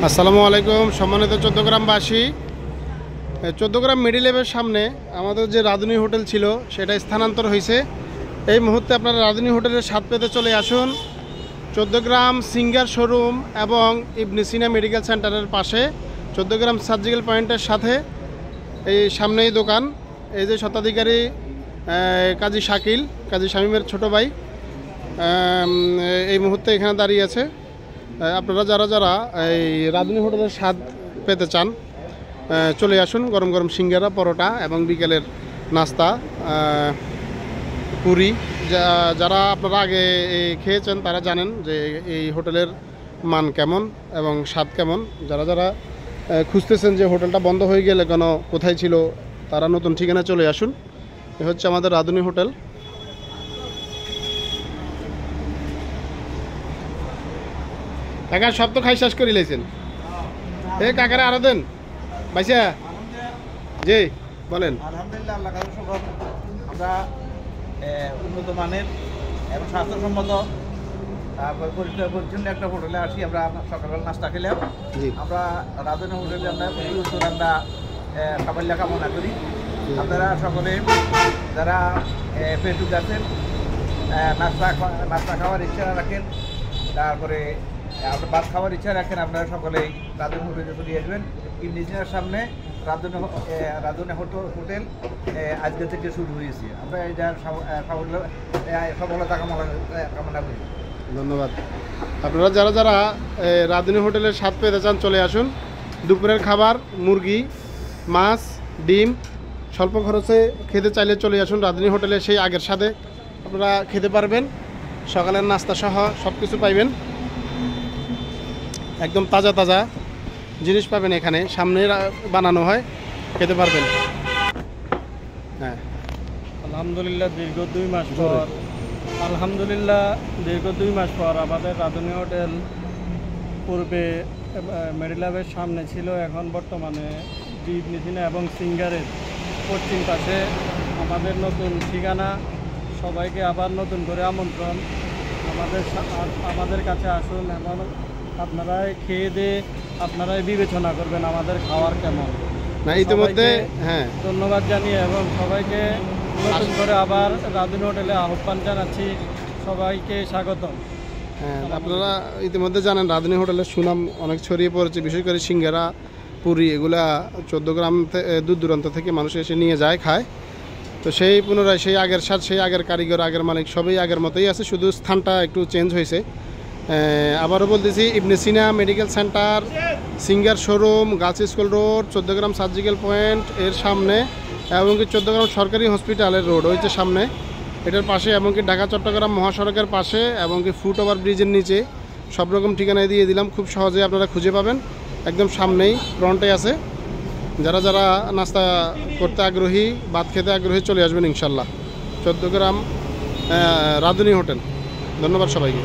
আসসালামু আলাইকুম সম্মানিত চৌদ্দগ্রামবাসী। চৌদ্দগ্রাম মিডিলেভের সামনে আমাদের যে রাঁধুনি হোটেল ছিল সেটা স্থানান্তর হয়েছে। এই মুহূর্তে আপনারা রাঁধুনি হোটেলের স্বাদ পেতে চলে আসুন চৌদ্দগ্রাম সিঙ্গার শোরুম এবং ইবনে সিনা মেডিকেল সেন্টারের পাশে চৌদ্দগ্রাম সার্জিক্যাল পয়েন্টের সাথে এই সামনেই দোকান। এই যে স্বত্বাধিকারী কাজী শাকিল, কাজী শামীমের ছোট ভাই এই মুহূর্তে এখানে দাঁড়িয়ে আছে। আপনারা যারা যারা এই রাঁধুনি হোটেলের স্বাদ পেতে চান চলে আসুন। গরম গরম সিঙ্গারা, পরোটা এবং বিকেলের নাস্তা, পুরি। যারা আপনারা আগে খেয়েছেন তারা জানেন যে এই হোটেলের মান কেমন এবং স্বাদ কেমন। যারা যারা খুঁজতেছেন যে হোটেলটা বন্ধ হয়ে গেলে কেন, কোথায় ছিল, তারা নতুন ঠিকানা চলে আসুন। এ হচ্ছে আমাদের রাঁধুনি হোটেল। কাকা সব তো খাই শেষ করে লাইছেন। এ কাকারে আরো দেন ভাইসা। জি বলেন। আলহামদুলিল্লাহ, আল্লাহ কাছে শুকর। আমরা উন্নত মানের এবং স্বাস্থ্যসম্মত পরিষ্কার পরিচ্ছন্ন একটা হোটেলে আসি। আমরা সকালবেলা নাস্তা খেলাম। আমরা রাঁধুনি হোটেলে আমরা আমরা সাফল্য কামনা করি। আপনারা সকলে যারা ফেসবুক আছেন, নাস্তা খাওয়ার ইচ্ছা রাখেন, তারপরে আপনার ভাত খাওয়ার ইচ্ছা রাখেন, আপনারা সকলেই রাঁধুনি হোটেলে চলে আসবেন। ইবনে সিনার সামনে রাঁধুনি হোটেল আজকে থেকে শুরু হয়েছে। আমরা এটা সফলতা কামনা করি। ধন্যবাদ। আপনারা যারা যারা রাঁধুনি হোটেলের স্বাদ পেতে চান চলে আসুন। দুপুরের খাবার মুরগি, মাছ, ডিম স্বল্প খরচে খেতে চাইলে চলে আসুন রাঁধুনি হোটেলে। সেই আগের স্বাদে আপনারা খেতে পারবেন। সকালের নাস্তা সহ সব কিছু পাইবেন, একদম তাজা তাজা জিনিস পাবেন এখানে। সামনে বানানো হয়, খেতে পারবেন। হ্যাঁ আলহামদুলিল্লাহ দীর্ঘ 2 মাস পর আমাদের রাঁধুনি হোটেল পূর্বে মেডিলাভের সামনে ছিল, এখন বর্তমানে ইবনে সিনা এবং সিঙ্গারের পশ্চিম পাশে আমাদের নতুন ঠিকানা। সবাইকে আবার নতুন করে আমন্ত্রণ, আমাদের কাছে আসুন এবং আপনারাই খেয়ে দিয়ে আপনারাই বিবেচনা করবেন আমাদের খাওয়ার কেমন। না ইতিমধ্যে হ্যাঁ ধন্যবাদ জানিয়ে এবং সবাইকে নতুন করে আবার রাঁধুনি হোটেলে আহ্বান জানাচ্ছি। সবাইকে স্বাগতম। হ্যাঁ, আপনারা ইতিমধ্যে জানেন রাঁধুনি হোটেলের সুনাম অনেক ছড়িয়ে পড়েছে। বিশেষ করে সিঙ্গারা, পুরি এগুলা চৌদ্দগ্রাম দূর দূরান্ত থেকে মানুষ এসে নিয়ে যায়, খায়। তো সেই পুনরায় সেই আগের স্বাদ, সেই আগের কারিগর, আগের মালিক সবই আগের মতোই আছে, শুধু স্থানটা একটু চেঞ্জ হয়েছে। আবারও বলতেছি, Ibne Sina medical centre, Singer showroom, girls school road, Chauddagram surgical point এর সামনে, এবং কি চৌদ্দগ্রাম সরকারি হসপিটালের রোড ওইতে সামনে, এটার পাশে, এবং কি ঢাকা চট্টগ্রাম মহাসড়কের পাশে, এবং কি ফুট ওভার ব্রিজের নিচে। সব রকম ঠিকানায় দিয়ে দিলাম, খুব সহজে আপনারা খুঁজে পাবেন। একদম সামনেই ফ্রন্টে আছে। যারা যারা নাস্তা করতে আগ্রহী, ভাত খেতে আগ্রহী চলে আসবেন ইনশাল্লাহ চৌদ্দগ্রাম রাঁধুনি হোটেল। ধন্যবাদ সবাইকে।